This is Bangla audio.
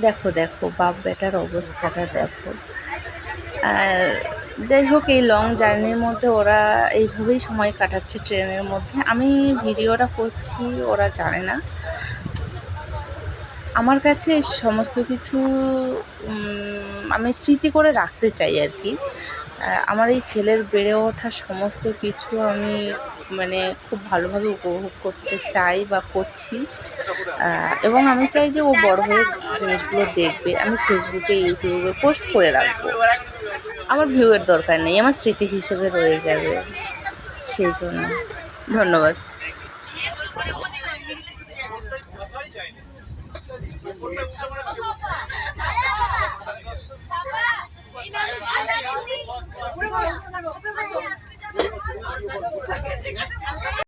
দেখো দেখো বাপ বেটার অবস্থাটা দেখো। আর যাই হোক, এই লং জার্নির মধ্যে ওরা এইভাবেই সময় কাটাচ্ছে ট্রেনের মধ্যে। আমি ভিডিওটা করছি, ওরা জানে না। আমার কাছে সমস্ত কিছু আমি স্মৃতি করে রাখতে চাই আর কি। আমার এই ছেলের বেড়ে ওঠা সমস্ত কিছু আমি মানে খুব ভালোভাবে উপভোগ করতে চাই বা করছি। এবং আমি চাই যে ও বড় হয়ে জিনিসগুলো দেখবে। আমি ফেসবুকে, ইউটিউবে পোস্ট করে রাখবো। আমার ভিউয়ের দরকার নেই, আমার স্মৃতি হিসেবে রয়ে যাবে, সেই জন্য। ধন্যবাদ।